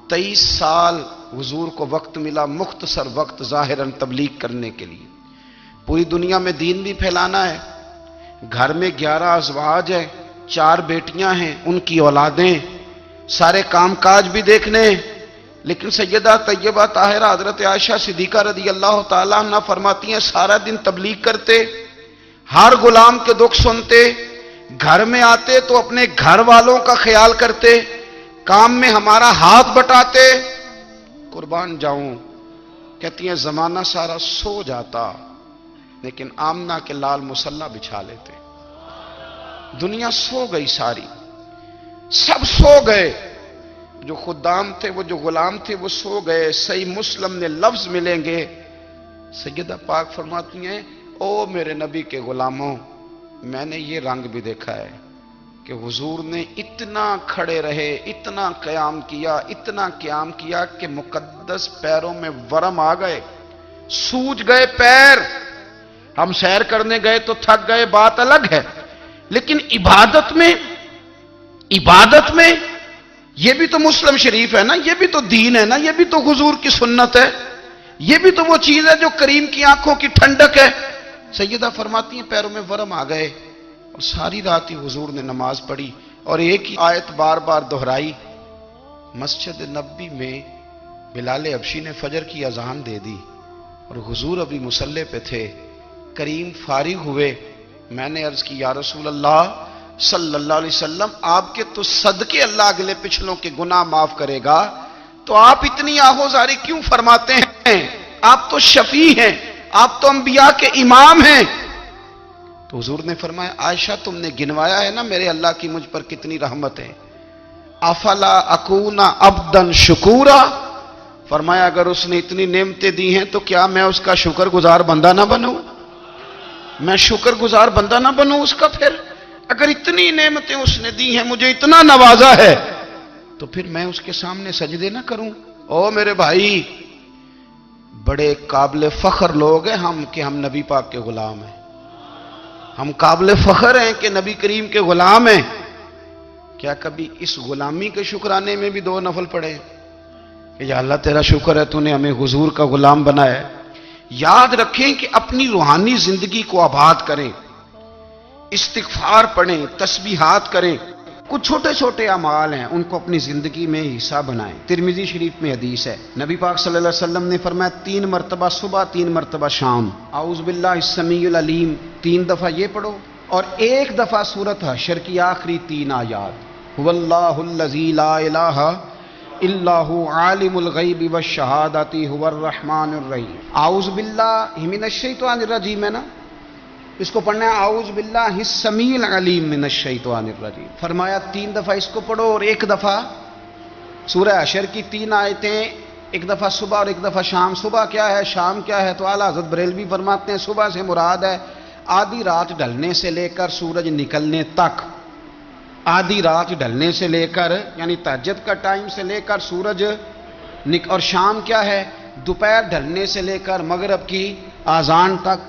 23 سال حضور کو وقت ملا، مختصر وقت ظاہراً تبلیغ کرنے کے لیے، پوری دنیا میں دین بھی پھیلانا ہے۔ گھر میں 11 ازواج ہیں، 4 بیٹیاں ہیں، ان کی اولادیں، سارے کام کاج بھی دیکھنے ہیں۔ لیکن سیدہ طیبہ طاہرہ حضرت عائشہ صدیقہ رضی اللہ تعالیٰ عنہ فرماتی ہیں سارا دن تبلیغ کرتے، ہر غلام کے دکھ سنتے، گھر میں آتے تو اپنے گھر والوں کا خیال کرتے، کام میں ہمارا ہاتھ بٹاتے۔ قربان جاؤں، کہتی ہیں زمانہ سارا سو جاتا لیکن آمنہ کے لال مصلی بچھا لیتے۔ دنیا سو گئی، ساری سب سو گئے، جو خدام تھے، وہ جو غلام تھے، وہ سو گئے۔ صحیح مسلم میں لفظ ملیں گے، سیدہ پاک فرماتی ہیں او میرے نبی کے غلاموں، میں نے یہ رنگ بھی دیکھا ہے کہ حضور نے اتنا کھڑے رہے، اتنا قیام کیا، اتنا قیام کیا کہ مقدس پیروں میں ورم آ گئے، سوج گئے پیر۔ ہم سیر کرنے گئے تو تھک گئے، بات الگ ہے، لیکن عبادت میں یہ بھی تو مسلم شریف ہے نا، یہ بھی تو دین ہے نا، یہ بھی تو حضور کی سنت ہے، یہ بھی تو وہ چیز ہے جو کریم کی آنکھوں کی ٹھنڈک ہے۔ سیدہ فرماتی ہیں پیروں میں ورم آ گئے، اور ساری رات ہی حضور نے نماز پڑھی اور ایک ہی آیت بار بار دہرائی۔ مسجد نبوی میں بلال حبشی نے فجر کی اذان دے دی اور حضور ابھی مصلی پہ تھے، کریم فارغ ہوئے۔ میں نے عرض کی یا رسول اللہ صلی اللہ علیہ وسلم، آپ کے تو صدقے اللہ اگلے پچھلوں کے گناہ معاف کرے گا، تو آپ اتنی آہوزاری کیوں فرماتے ہیں؟ آپ تو شفیع ہیں، آپ تو انبیاء کے امام ہیں۔ تو حضور نے فرمایا عائشہ تم نے گنوایا ہے نا میرے اللہ کی مجھ پر کتنی رحمت ہے، افلا اکون عبدا شکورا، فرمایا اگر اس نے اتنی نعمتیں دی ہیں تو کیا میں اس کا شکر گزار بندہ نہ بنوں؟ میں شکر گزار بندہ نہ بنوں اس کا؟ پھر اگر اتنی نعمتیں اس نے دی ہیں، مجھے اتنا نوازا ہے، تو پھر میں اس کے سامنے سجدے نہ کروں؟ او میرے بھائی، بڑے قابل فخر لوگ ہیں ہم کہ ہم نبی پاک کے غلام ہیں، ہم قابل فخر ہیں کہ نبی کریم کے غلام ہیں۔ کیا کبھی اس غلامی کے شکرانے میں بھی 2 نفل پڑھے کہ یا اللہ تیرا شکر ہے تو نے ہمیں حضور کا غلام بنایا ہے؟ یاد رکھیں کہ اپنی روحانی زندگی کو آباد کریں، استغفار پڑھیں، تسبیحات کریں، کچھ چھوٹے چھوٹے اعمال ہیں ان کو اپنی زندگی میں حصہ بنائیں۔ ترمذی شریف میں حدیث ہے، نبی پاک صلی اللہ علیہ وسلم نے فرمایا 3 مرتبہ صبح، 3 مرتبہ شام اعوذ باللہ السمیع العلیم 3 دفعہ یہ پڑھو، اور 1 دفعہ سورۃ حشر کی آخری 3 آیات، هو اللہ الذی لا الہ الا هو عالم الغیب والشہادۃ هو الرحمن الرحیم۔ اعوذ باللہ من الشیطان الرجیم ہے نا، اس کو پڑھنا ہے اعوذ باللہ السمیع العلیم من الشیطان الرجیم۔ فرمایا 3 دفعہ اس کو پڑھو اور 1 دفعہ سورہ حشر کی 3 آیتیں، 1 دفعہ صبح اور 1 دفعہ شام۔ صبح کیا ہے، شام کیا ہے؟ تو اعلیٰ حضرت بریلوی فرماتے ہیں صبح سے مراد ہے آدھی رات ڈھلنے سے لے کر سورج نکلنے تک، آدھی رات ڈھلنے سے لے کر یعنی تہجد کا ٹائم سے لے کر سورج اور شام کیا ہے، دوپہر ڈھلنے سے لے کر مغرب کی اذان تک،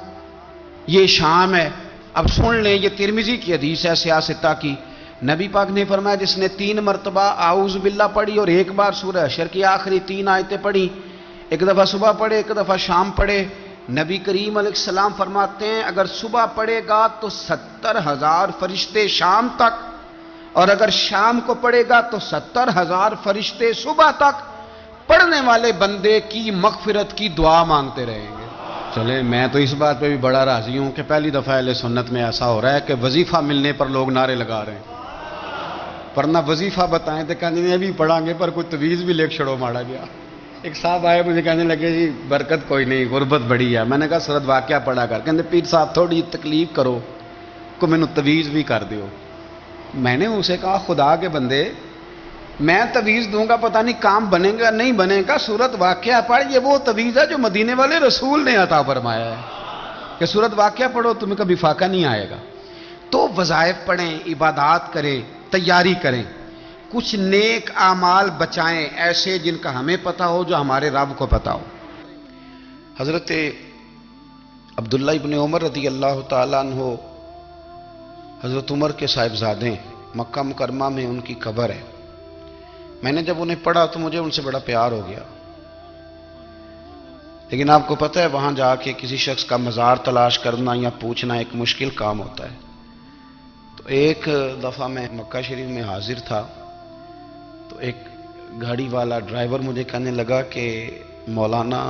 یہ شام ہے۔ اب سن لیں، یہ ترمذی کی حدیث ہے سیاستہ کی، نبی پاک نے فرمایا جس نے 3 مرتبہ اعوذ باللہ پڑھی اور 1 بار سورہ حشر کی آخری 3 آیتیں پڑھی، 1 دفعہ صبح پڑھے، 1 دفعہ شام پڑھے، نبی کریم علیہ السلام فرماتے ہیں اگر صبح پڑھے گا تو 70,000 فرشتے شام تک، اور اگر شام کو پڑھے گا تو 70,000 فرشتے صبح تک پڑھنے والے بندے کی مغفرت کی دعا مانگتے رہیں گے۔ چلے میں تو اس بات پہ بھی بڑا راضی ہوں کہ پہلی دفعہ اہل سنت میں ایسا ہو رہا ہے کہ وظیفہ ملنے پر لوگ نعرے لگا رہے ہیں، ورنہ وظیفہ بتائیں تو کہنے ابھی پڑھیں گے پر کوئی تویز بھی لکھ چھڑو ماڑا گیا۔ ایک صاحب آئے مجھے کہنے لگے جی برکت کوئی نہیں، غربت بڑی ہے۔ میں نے کہا سورۃ واقعہ پڑھا کر، کہتے پیر صاحب تھوڑی تکلیف کرو کو مینوں تویز بھی کر دیو۔ میں نے اسے کہا خدا کے بندے میں تویز دوں گا پتہ نہیں کام بنے گا نہیں بنے گا، سورۃ واقعہ پڑھ، یہ وہ تویز ہے جو مدینے والے رسول نے عطا فرمایا ہے کہ سورۃ واقعہ پڑھو تمہیں کبھی فاقہ نہیں آئے گا۔ تو وظائف پڑھیں، عبادات کریں، تیاری کریں، کچھ نیک اعمال بچائیں ایسے جن کا ہمیں پتہ ہو، جو ہمارے رب کو پتہ ہو۔ حضرت عبداللہ ابن عمر رضی اللہ تعالیٰ عنہ حضرت عمر کے صاحبزادے، مکہ مکرمہ میں ان کی قبر ہے۔ میں نے جب انہیں پڑھا تو مجھے ان سے بڑا پیار ہو گیا، لیکن آپ کو پتہ ہے وہاں جا کے کسی شخص کا مزار تلاش کرنا یا پوچھنا ایک مشکل کام ہوتا ہے۔ تو ایک دفعہ میں مکہ شریف میں حاضر تھا، تو ایک گاڑی والا ڈرائیور مجھے کہنے لگا کہ مولانا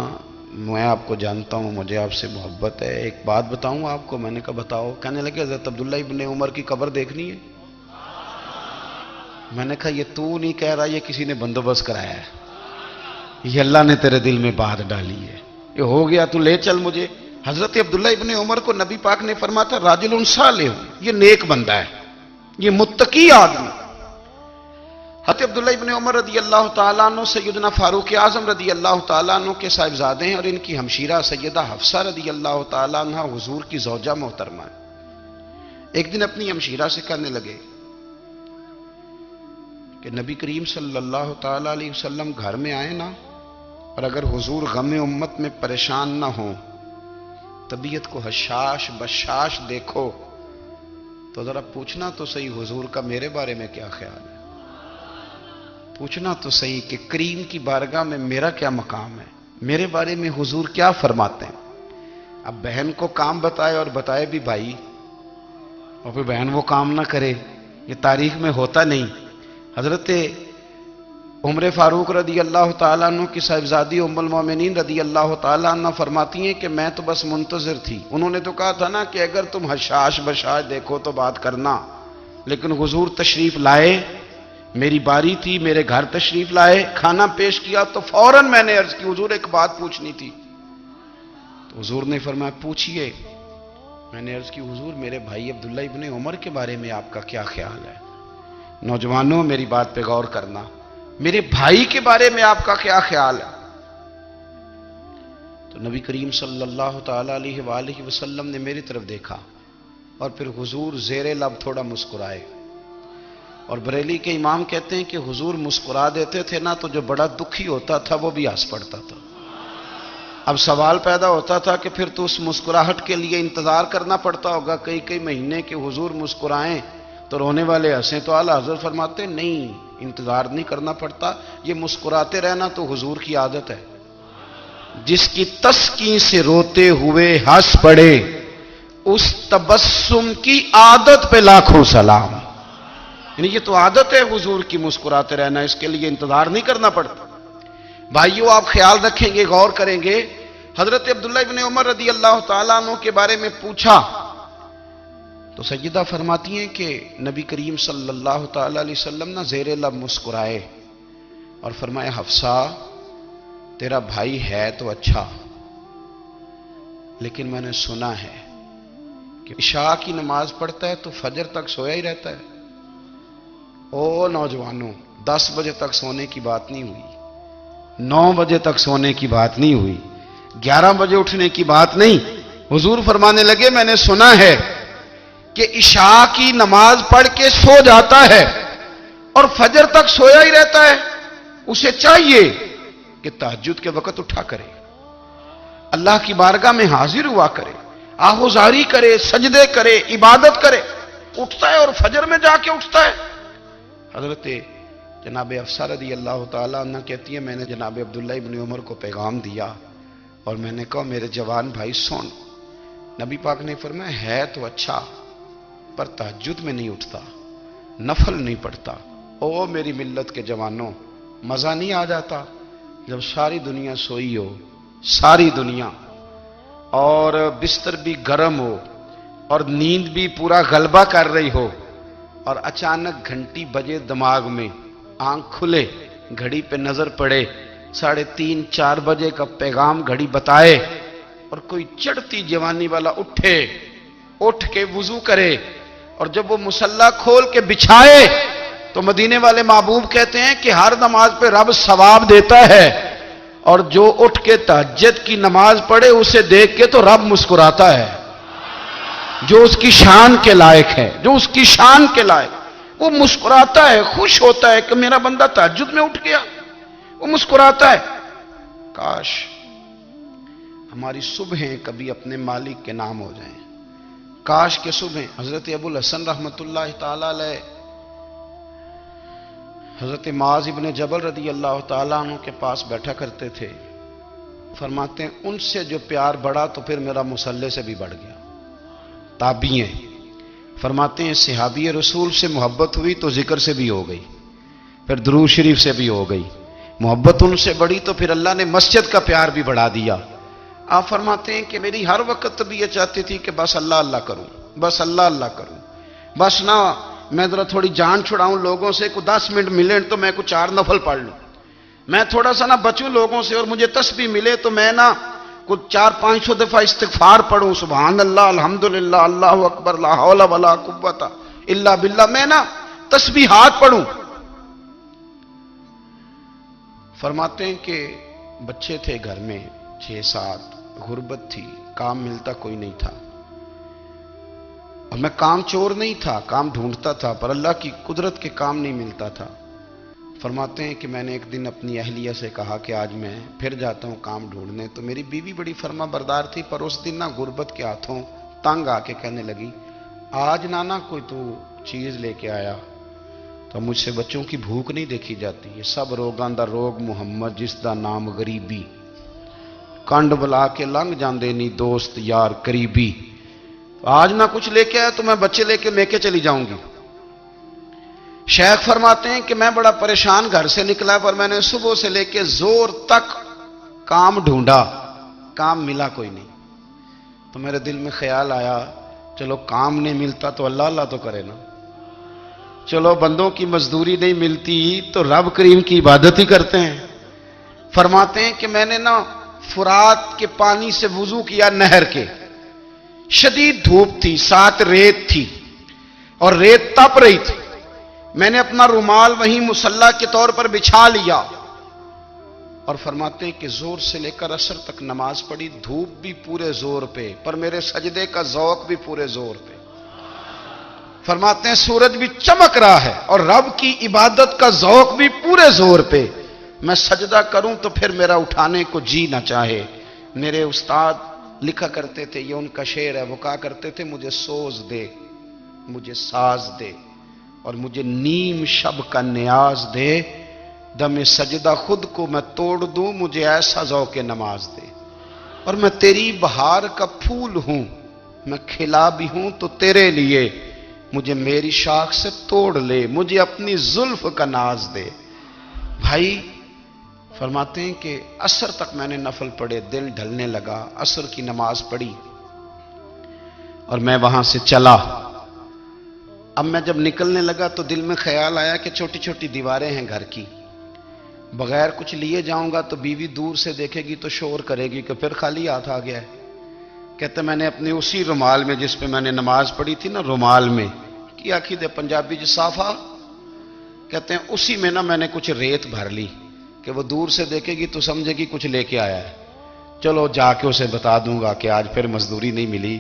میں آپ کو جانتا ہوں، مجھے آپ سے محبت ہے، ایک بات بتاؤں آپ کو؟ میں نے کہا بتاؤ۔ کہنے لگے حضرت عبداللہ ابن عمر کی قبر دیکھنی ہے۔ میں نے کہا یہ تو نہیں کہہ رہا، یہ کسی نے بندوبست کرایا ہے، یہ اللہ نے تیرے دل میں بات ڈالی ہے، یہ ہو گیا تو لے چل مجھے۔ حضرت عبداللہ ابن عمر کو نبی پاک نے فرمایا تھا راجل صالح، یہ نیک بندہ ہے، یہ متقی آدمی۔ حضرت عبداللہ ابن عمر رضی اللہ تعالیٰ عنہ سیدنا فاروق اعظم رضی اللہ تعالیٰ عنہ کے صاحبزادے ہیں، اور ان کی ہمشیرہ سیدہ حفصہ رضی اللہ تعالیٰ عنہ حضور کی زوجہ محترمہ ہے۔ ایک دن اپنی ہمشیرہ سے کہنے لگے کہ نبی کریم صلی اللہ تعالیٰ علیہ وسلم گھر میں آئے نا، اور اگر حضور غم امت میں پریشان نہ ہوں، طبیعت کو حشاش بشاش دیکھو، تو ذرا پوچھنا تو صحیح حضور کا میرے بارے میں کیا خیال ہے، پوچھنا تو صحیح کہ کریم کی بارگاہ میں میرا کیا مقام ہے، میرے بارے میں حضور کیا فرماتے ہیں۔ اب بہن کو کام بتائے، اور بتائے بھی بھائی، اور پھر بہن وہ کام نہ کرے، یہ تاریخ میں ہوتا نہیں۔ حضرت عمر فاروق رضی اللہ تعالیٰ عنہ کی صاحبزادی ام المومنین رضی اللہ تعالیٰ عنہ فرماتی ہیں کہ میں تو بس منتظر تھی، انہوں نے تو کہا تھا نا کہ اگر تم حشاش بشاش دیکھو تو بات کرنا، لیکن حضور تشریف لائے، میری باری تھی، میرے گھر تشریف لائے، کھانا پیش کیا تو فوراً میں نے عرض کی حضور ایک بات پوچھنی تھی۔ تو حضور نے فرمایا پوچھئے۔ میں نے عرض کی حضور میرے بھائی عبداللہ ابن عمر کے بارے میں آپ کا کیا خیال ہے؟ نوجوانوں میری بات پہ غور کرنا، میرے بھائی کے بارے میں آپ کا کیا خیال ہے؟ تو نبی کریم صلی اللہ تعالیٰ علیہ وآلہ وسلم نے میری طرف دیکھا، اور پھر حضور زیر لب تھوڑا مسکرائے، اور بریلی کے امام کہتے ہیں کہ حضور مسکرا دیتے تھے نا تو جو بڑا دکھی ہوتا تھا وہ بھی ہنس پڑتا تھا۔ اب سوال پیدا ہوتا تھا کہ پھر تو اس مسکراہٹ کے لیے انتظار کرنا پڑتا ہوگا کئی کئی مہینے کہ حضور مسکرائیں تو رونے والے ہنسیں، تو اعلیٰ حضرت فرماتے نہیں، انتظار نہیں کرنا پڑتا، یہ مسکراتے رہنا تو حضور کی عادت ہے۔ جس کی تسکین سے روتے ہوئے ہنس پڑے، اس تبسم کی عادت پہ لاکھوں سلام۔ یعنی یہ تو عادت ہے حضور کی مسکراتے رہنا، اس کے لیے انتظار نہیں کرنا پڑتا۔ بھائیو آپ خیال رکھیں گے، غور کریں گے، حضرت عبداللہ ابن عمر رضی اللہ تعالیٰ عنہ کے بارے میں پوچھا تو سیدہ فرماتی ہیں کہ نبی کریم صلی اللہ تعالیٰ علیہ وسلم نہ زیر لب مسکرائے اور فرمایا حفصہ تیرا بھائی ہے تو اچھا، لیکن میں نے سنا ہے کہ عشاء کی نماز پڑھتا ہے تو فجر تک سویا ہی رہتا ہے۔ او نوجوانوں، 10 بجے تک سونے کی بات نہیں ہوئی، 9 بجے تک سونے کی بات نہیں ہوئی، 11 بجے اٹھنے کی بات نہیں۔ حضور فرمانے لگے میں نے سنا ہے کہ عشاء کی نماز پڑھ کے سو جاتا ہے اور فجر تک سویا ہی رہتا ہے، اسے چاہیے کہ تہجد کے وقت اٹھا کرے، اللہ کی بارگاہ میں حاضر ہوا کرے، آہوزاری کرے، سجدے کرے، عبادت کرے، اٹھتا ہے اور فجر میں جا کے اٹھتا ہے۔ حضرت جناب حفصہ رضی اللہ تعالیٰ عنہ کہتی ہے میں نے جناب عبداللہ ابن عمر کو پیغام دیا اور میں نے کہا میرے جوان بھائی سن، نبی پاک نے فرمایا ہے تو اچھا پر تہجد میں نہیں اٹھتا، نفل نہیں پڑھتا۔ او میری ملت کے جوانوں، مزہ نہیں آ جاتا جب ساری دنیا سوئی ہو، ساری دنیا، اور بستر بھی گرم ہو اور نیند بھی پورا غلبہ کر رہی ہو، اور اچانک گھنٹی بجے دماغ میں، آنکھ کھلے، گھڑی پہ نظر پڑے، 3:30 4 بجے کا پیغام گھڑی بتائے، اور کوئی چڑھتی جوانی والا اٹھ کے وضو کرے، اور جب وہ مصلی کھول کے بچھائے تو مدینے والے محبوب کہتے ہیں کہ ہر نماز پہ رب ثواب دیتا ہے، اور جو اٹھ کے تہجد کی نماز پڑھے اسے دیکھ کے تو رب مسکراتا ہے، جو اس کی شان کے لائق ہے، جو اس کی شان کے لائق، وہ مسکراتا ہے، خوش ہوتا ہے کہ میرا بندہ تہجد میں اٹھ گیا، وہ مسکراتا ہے۔ کاش ہماری صبحیں کبھی اپنے مالک کے نام ہو جائیں، کاش کے صبح حضرت ابو الحسن رحمت اللہ تعالی علیہ حضرت معاذ ابن جبل رضی اللہ تعالیٰ عنہ کے پاس بیٹھا کرتے تھے. فرماتے ہیں ان سے جو پیار بڑھا تو پھر میرا مصلی سے بھی بڑھ گیا. تابعی ہیں. فرماتے ہیں صحابی رسول سے محبت ہوئی تو ذکر سے بھی ہو گئی, پھر درود شریف سے بھی ہو گئی. محبت ان سے بڑھی تو پھر اللہ نے مسجد کا پیار بھی بڑھا دیا. آپ فرماتے ہیں کہ میری ہر وقت بھی یہ چاہتی تھی کہ بس اللہ اللہ کروں, بس اللہ اللہ کروں, بس نہ میں ذرا تھوڑی جان چھڑاؤں لوگوں سے, کو 10 منٹ ملے تو میں کچھ 4 نفل پڑھ لوں, میں تھوڑا سا نہ بچوں لوگوں سے, اور مجھے تسبیح ملے تو میں نہ کچھ 400-500 دفعہ استغفار پڑھوں, سبحان اللہ, الحمدللہ, اللہ اکبر, لا حول ولا قوت الا باللہ, میں نہ تسبیحات پڑھوں. فرماتے ہیں کہ بچے تھے گھر میں 6-7, غربت تھی, کام ملتا کوئی نہیں تھا, اور میں کام چور نہیں تھا, کام ڈھونڈتا تھا, پر اللہ کی قدرت کے کام نہیں ملتا تھا. فرماتے ہیں کہ میں نے ایک دن اپنی اہلیہ سے کہا کہ آج میں پھر جاتا ہوں کام ڈھونڈنے. تو میری بیوی بڑی فرما بردار تھی, پر اس دن نہ غربت کے ہاتھوں تنگ آ کے کہنے لگی, آج نانا کوئی تو چیز لے کے آیا, تو مجھ سے بچوں کی بھوک نہیں دیکھی جاتی. یہ سب روگاں دا روگ محمد جس دا نام غریبی, کنڈ بلا کے لنگ جاندے نہیں دوست یار قریبی. آج نہ کچھ لے کے آیا تو میں بچے لے کے میکے چلی جاؤں گی. شیخ فرماتے ہیں کہ میں بڑا پریشان گھر سے نکلا, پر میں نے صبح سے لے کے زور تک کام ڈھونڈا, کام ملا کوئی نہیں. تو میرے دل میں خیال آیا, چلو کام نہیں ملتا تو اللہ اللہ تو کرے نا, چلو بندوں کی مزدوری نہیں ملتی تو رب کریم کی عبادت ہی کرتے ہیں. فرماتے ہیں کہ میں نے نا فرات کے پانی سے وضو کیا, نہر کے, شدید دھوپ تھی, ساتھ ریت تھی, اور ریت تپ رہی تھی. میں نے اپنا رومال وہیں مصلی کے طور پر بچھا لیا, اور فرماتے ہیں کہ زور سے لے کر عصر تک نماز پڑھی, دھوپ بھی پورے زور پہ, پر میرے سجدے کا ذوق بھی پورے زور پہ. فرماتے ہیں سورج بھی چمک رہا ہے, اور رب کی عبادت کا ذوق بھی پورے زور پہ. میں سجدہ کروں تو پھر میرا اٹھانے کو جی نہ چاہے. میرے استاد لکھا کرتے تھے, یہ ان کا شعر ہے, وہ کہا کرتے تھے مجھے سوز دے, مجھے ساز دے, اور مجھے نیم شب کا نیاز دے, دم سجدہ خود کو میں توڑ دوں, مجھے ایسا ذوق نماز دے. اور میں تیری بہار کا پھول ہوں, میں کھلا بھی ہوں تو تیرے لیے, مجھے میری شاخ سے توڑ لے, مجھے اپنی زلف کا ناز دے. بھائی فرماتے ہیں کہ عصر تک میں نے نفل پڑھے, دل ڈھلنے لگا, عصر کی نماز پڑھی اور میں وہاں سے چلا. اب میں جب نکلنے لگا تو دل میں خیال آیا کہ چھوٹی چھوٹی دیواریں ہیں گھر کی, بغیر کچھ لیے جاؤں گا تو بیوی دور سے دیکھے گی تو شور کرے گی کہ پھر خالی ہاتھ آ گیا ہے. کہتے میں نے اپنے اسی رومال میں جس پہ میں نے نماز پڑھی تھی نا, رومال میں کی آخی دے پنجابی جو صافہ کہتے ہیں, اسی میں نا میں نے کچھ ریت بھر لی کہ وہ دور سے دیکھے گی تو سمجھے گی کچھ لے کے آیا ہے, چلو جا کے اسے بتا دوں گا کہ آج پھر مزدوری نہیں ملی.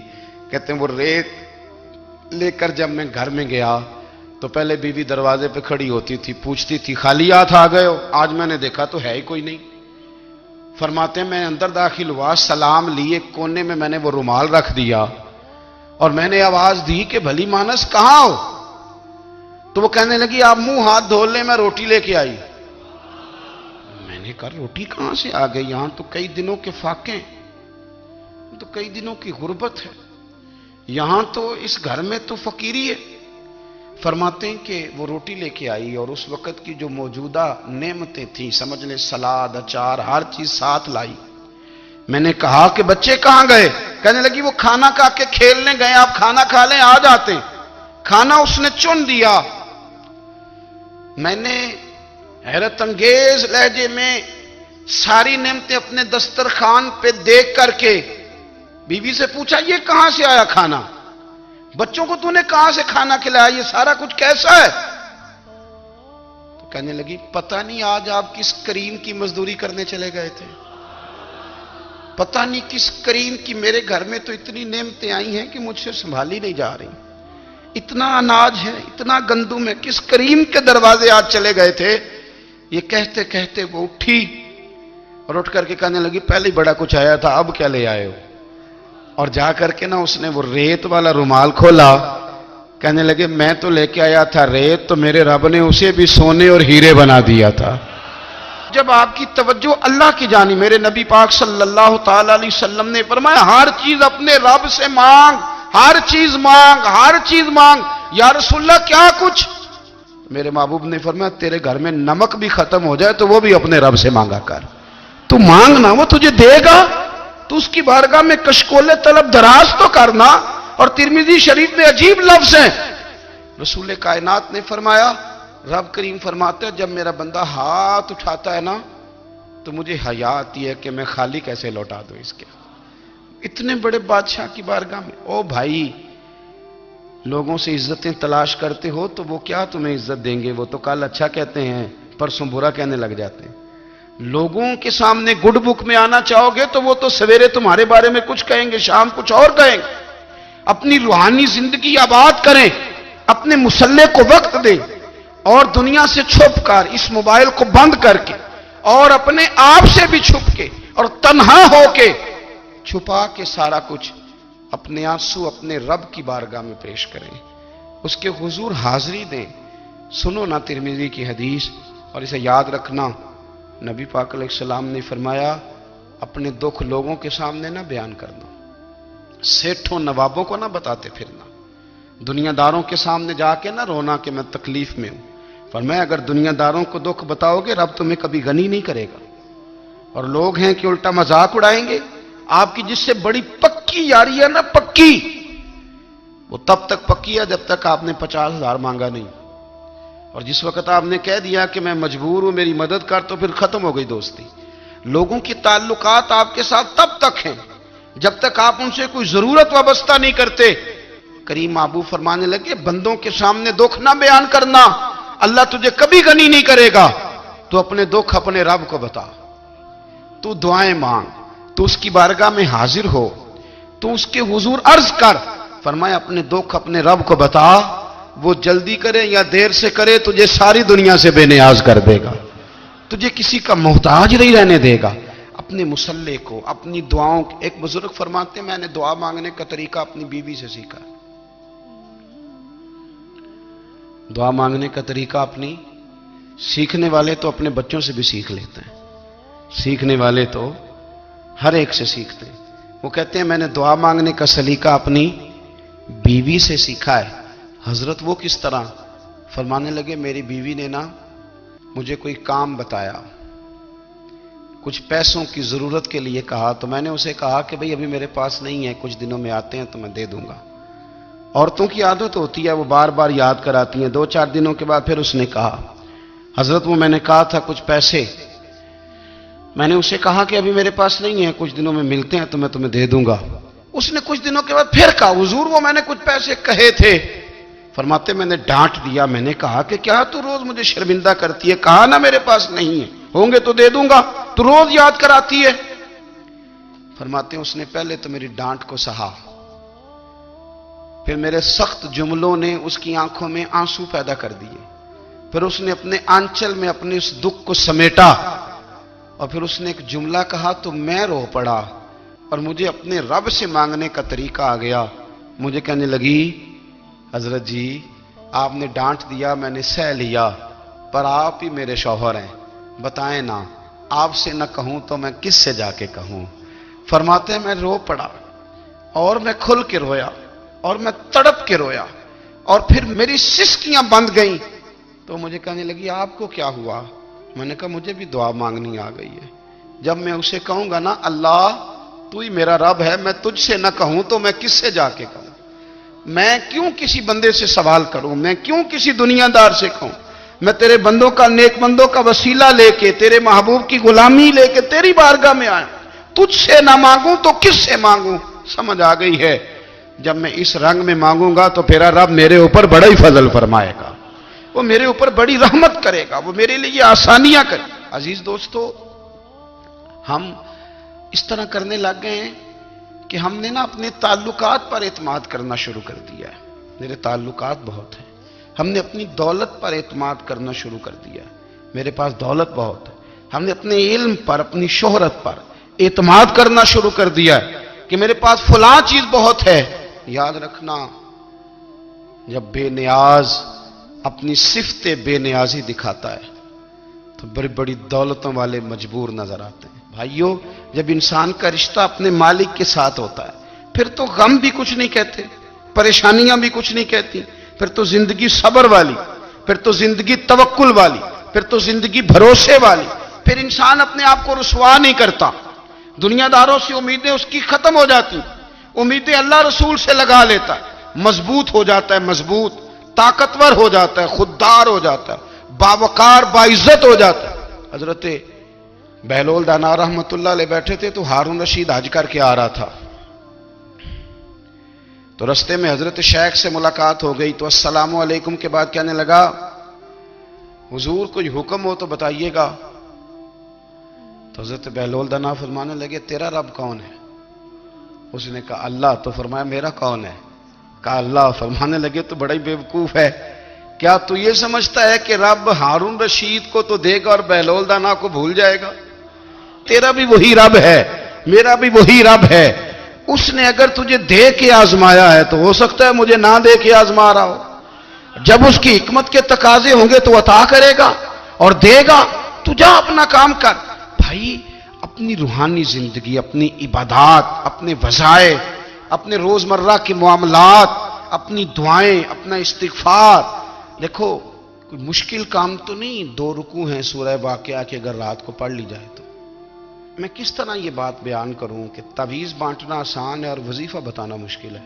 کہتے ہیں وہ ریت لے کر جب میں گھر میں گیا تو پہلے بیوی دروازے پہ کھڑی ہوتی تھی, پوچھتی تھی خالی ہاتھ آ گئے ہو, آج میں نے دیکھا تو ہے ہی کوئی نہیں. فرماتے ہیں میں اندر داخل ہوا, سلام لیے, کونے میں میں نے وہ رومال رکھ دیا, اور میں نے آواز دی کہ بھلی مانس کہاں ہو. تو وہ کہنے لگی آپ منہ ہاتھ دھو لیں, میں روٹی لے کے آئی. میں نے کہا روٹی کہاں سے آ گئی, یہاں تو کئی دنوں کے فاقے, تو کئی دنوں کی غربت ہے, یہاں تو اس گھر میں تو فقیری ہے. فرماتے ہیں کہ وہ روٹی لے کے آئی, اور اس وقت کی جو موجودہ نعمتیں تھیں, سمجھ لیں سلاد, اچار, ہر چیز ساتھ لائی. میں نے کہا کہ بچے کہاں گئے, کہنے لگی وہ کھانا کھا کے کھیلنے گئے, آپ کھانا کھا لیں آ جاتے. کھانا اس نے چن دیا. میں نے حیرت انگیز لہجے میں ساری نعمتیں اپنے دسترخوان پہ دیکھ کر کے بیوی سے پوچھا یہ کہاں سے آیا کھانا, بچوں کو تو نے کہاں سے کھانا کھلایا, یہ سارا کچھ کیسا ہے. تو کہنے لگی پتہ نہیں آج آپ کس کریم کی مزدوری کرنے چلے گئے تھے, پتہ نہیں کس کریم کی, میرے گھر میں تو اتنی نعمتیں آئی ہیں کہ مجھ سے سنبھالی نہیں جا رہی, اتنا اناج ہے, اتنا گندم ہے, کس کریم کے دروازے آج چلے گئے تھے. یہ کہتے کہتے وہ اٹھی اور اٹھ کر کے کہنے لگی پہلے بڑا کچھ آیا تھا, اب کیا لے آئے ہو. اور جا کر کے نا اس نے وہ ریت والا رومال کھولا کہنے لگے میں تو لے کے آیا تھا ریت، تو میرے رب نے اسے بھی سونے اور ہیرے بنا دیا تھا۔ جب آپ کی توجہ اللہ کی جانب، میرے نبی پاک صلی اللہ تعالی علیہ وسلم نے فرمایا ہر چیز اپنے رب سے مانگ، ہر چیز مانگ، ہر چیز مانگ۔ یا رسول اللہ کیا کچھ؟ میرے محبوب نے فرمایا تیرے گھر میں نمک بھی ختم ہو جائے تو وہ بھی اپنے رب سے مانگا کر، تو مانگنا وہ تجھے دے گا، تو اس کی بارگاہ میں کشکول طلب دراز تو کرنا۔ اور ترمذی شریف میں عجیب لفظ ہیں، رسول کائنات نے فرمایا، رب کریم فرماتا ہے جب میرا بندہ ہاتھ اٹھاتا ہے نا تو مجھے حیا آتی ہے کہ میں خالی کیسے لوٹا دوں اس کے۔ اتنے بڑے بادشاہ کی بارگاہ میں، او بھائی لوگوں سے عزتیں تلاش کرتے ہو تو وہ کیا تمہیں عزت دیں گے؟ وہ تو کل اچھا کہتے ہیں پرسوں برا کہنے لگ جاتے ہیں۔ لوگوں کے سامنے گڈ بک میں آنا چاہو گے تو وہ تو سویرے تمہارے بارے میں کچھ کہیں گے، شام کچھ اور کہیں گے۔ اپنی روحانی زندگی آباد کریں، اپنے مصلح کو وقت دیں، اور دنیا سے چھپ کر اس موبائل کو بند کر کے اور اپنے آپ سے بھی چھپ کے اور تنہا ہو کے چھپا کے سارا کچھ اپنے آنسو اپنے رب کی بارگاہ میں پیش کریں، اس کے حضور حاضری دیں۔ سنو نا ترمذی کی حدیث، اور اسے یاد رکھنا، نبی پاک علیہ السلام نے فرمایا اپنے دکھ لوگوں کے سامنے نہ بیان کرنا، سیٹھوں نوابوں کو نہ بتاتے پھرنا، دنیا داروں کے سامنے جا کے نہ رونا کہ میں تکلیف میں ہوں۔ فرمایا اگر دنیا داروں کو دکھ بتاؤ گے رب تمہیں کبھی غنی نہیں کرے گا، اور لوگ ہیں کہ الٹا مذاق اڑائیں گے۔ آپ کی جس سے بڑی پکی یاری ہے نا، پکی، وہ تب تک پکی ہے جب تک آپ نے 50,000 مانگا نہیں، اور جس وقت آپ نے کہہ دیا کہ میں مجبور ہوں میری مدد کر تو پھر ختم ہو گئی دوستی۔ لوگوں کے تعلقات آپ کے ساتھ تب تک ہیں جب تک آپ ان سے کوئی ضرورت وابستہ نہیں کرتے۔ کریم محبوب فرمانے لگے بندوں کے سامنے دکھ نہ بیان کرنا، اللہ تجھے کبھی غنی نہیں کرے گا۔ تو اپنے دکھ اپنے رب کو بتا، تو دعائیں مانگ، تو اس کی بارگاہ میں حاضر ہو، تو اس کے حضور عرض کر۔ فرمایا اپنے دکھ اپنے رب کو بتا، وہ جلدی کرے یا دیر سے کرے تجھے ساری دنیا سے بے نیاز کر دے گا، تجھے کسی کا محتاج نہیں رہنے دے گا۔ اپنے مصلح کو، اپنی دعاؤں، ایک بزرگ فرماتے ہیں میں نے دعا مانگنے کا طریقہ اپنی بیوی سے سیکھا۔ دعا مانگنے کا طریقہ اپنی، سیکھنے والے تو اپنے بچوں سے بھی سیکھ لیتے ہیں، سیکھنے والے تو ہر ایک سے سیکھتے ہیں۔ وہ کہتے ہیں میں نے دعا مانگنے کا سلیقہ اپنی بیوی سے سیکھا ہے۔ حضرت وہ کس طرح؟ فرمانے لگے میری بیوی نے نا مجھے کوئی کام بتایا، کچھ پیسوں کی ضرورت کے لیے کہا، تو میں نے اسے کہا کہ بھئی ابھی میرے پاس نہیں ہے، کچھ دنوں میں آتے ہیں تو میں دے دوں گا۔ عورتوں کی عادت ہوتی ہے وہ بار بار یاد کراتی ہیں، 2-4 دنوں کے بعد پھر اس نے کہا حضرت وہ میں نے کہا تھا کچھ پیسے، میں نے اسے کہا کہ ابھی میرے پاس نہیں ہے، کچھ دنوں میں ملتے ہیں تو میں تمہیں دے دوں گا۔ اس نے کچھ دنوں کے بعد پھر کہا حضور وہ میں نے کچھ پیسے کہے تھے۔ فرماتے میں نے ڈانٹ دیا، میں نے کہا کہ کیا تو روز مجھے شرمندہ کرتی ہے، کہا نا میرے پاس نہیں ہے، ہوں گے تو دے دوں گا، تو روز یاد کراتی ہے۔ فرماتے ہیں اس نے پہلے تو میری ڈانٹ کو سہا، پھر میرے سخت جملوں نے اس کی آنکھوں میں آنسو پیدا کر دیے، پھر اس نے اپنے آنچل میں اپنے اس دکھ کو سمیٹا، اور پھر اس نے ایک جملہ کہا تو میں رو پڑا، اور مجھے اپنے رب سے مانگنے کا طریقہ آ گیا۔ مجھے کہنے لگی حضرت جی آپ نے ڈانٹ دیا میں نے سہ لیا، پر آپ ہی میرے شوہر ہیں، بتائیں نا آپ سے نہ کہوں تو میں کس سے جا کے کہوں۔ فرماتے ہیں میں رو پڑا، اور میں کھل کے رویا، اور میں تڑپ کے رویا، اور پھر میری سسکیاں بند گئیں۔ تو مجھے کہنے لگی آپ کو کیا ہوا؟ میں نے کہا مجھے بھی دعا مانگنی آ گئی ہے، جب میں اسے کہوں گا نا اللہ تو ہی میرا رب ہے، میں تجھ سے نہ کہوں تو میں کس سے جا کے کہوں؟ میں کیوں کسی بندے سے سوال کروں؟ میں کیوں کسی دنیا دار سے کہوں؟ میں تیرے بندوں کا، نیک بندوں کا وسیلہ لے کے، تیرے محبوب کی غلامی لے کے تیری بارگاہ میں آیا، تجھ سے نہ مانگوں تو کس سے مانگوں؟ سمجھ آ گئی ہے جب میں اس رنگ میں مانگوں گا تو پھر رب میرے اوپر بڑا ہی فضل فرمائے گا، وہ میرے اوپر بڑی رحمت کرے گا، وہ میرے لیے آسانیاں کرے۔ عزیز دوستو ہم اس طرح کرنے لگ گئے ہیں کہ ہم نے نا اپنے تعلقات پر اعتماد کرنا شروع کر دیا ہے۔ میرے تعلقات بہت ہیں، ہم نے اپنی دولت پر اعتماد کرنا شروع کر دیا ہے، میرے پاس دولت بہت ہے۔ ہم نے اپنے علم پر، اپنی شہرت پر اعتماد کرنا شروع کر دیا ہے کہ میرے پاس فلاں چیز بہت ہے۔ یاد رکھنا جب بے نیاز اپنی صفت بے نیازی دکھاتا ہے تو بڑی بڑی دولتوں والے مجبور نظر آتے ہیں۔ بھائیو، جب انسان کا رشتہ اپنے مالک کے ساتھ ہوتا ہے پھر تو غم بھی کچھ نہیں کہتے، پریشانیاں بھی کچھ نہیں کہتی، پھر تو زندگی صبر والی، پھر تو زندگی توکل والی، پھر تو زندگی بھروسے والی، پھر انسان اپنے آپ کو رسوا نہیں کرتا، دنیا داروں سے امیدیں اس کی ختم ہو جاتی، امیدیں اللہ رسول سے لگا لیتا ہے، مضبوط ہو جاتا ہے، مضبوط، طاقتور ہو جاتا ہے، خوددار ہو جاتا ہے، باوقار باعزت ہو جاتا ہے۔ حضرت بہلول دانا رحمت اللہ علیہ بیٹھے تھے تو ہارون رشید حج کر کے آ رہا تھا، تو رستے میں حضرت شیخ سے ملاقات ہو گئی تو السلام علیکم کے بعد کہنے لگا حضور کوئی حکم ہو تو بتائیے گا۔ تو حضرت بہلول دانا فرمانے لگے تیرا رب کون ہے؟ اس نے کہا اللہ۔ تو فرمایا میرا کون ہے؟ کہا اللہ۔ فرمانے لگے تو بڑا ہی بیوقوف ہے، کیا تو یہ سمجھتا ہے کہ رب ہارون رشید کو تو دے گا اور بہلول دانا کو بھول جائے گا؟ تیرا بھی وہی رب ہے، میرا بھی وہی رب ہے، اس نے اگر تجھے دے کے آزمایا ہے تو ہو سکتا ہے مجھے نہ دے کے آزما رہا ہو، جب اس کی حکمت کے تقاضے ہوں گے تو عطا کرے گا اور دے گا، تو جا اپنا کام کر۔ بھائی، اپنی روحانی زندگی، اپنی عبادات، اپنے وظائف، اپنے روزمرہ کے معاملات، اپنی دعائیں، اپنا استغفار، دیکھو کوئی مشکل کام تو نہیں، 2 رکوع ہیں سورہ واقعہ کے، اگر رات کو پڑھ لی جائے تو۔ میں کس طرح یہ بات بیان کروں کہ تعویذ بانٹنا آسان ہے اور وظیفہ بتانا مشکل ہے؟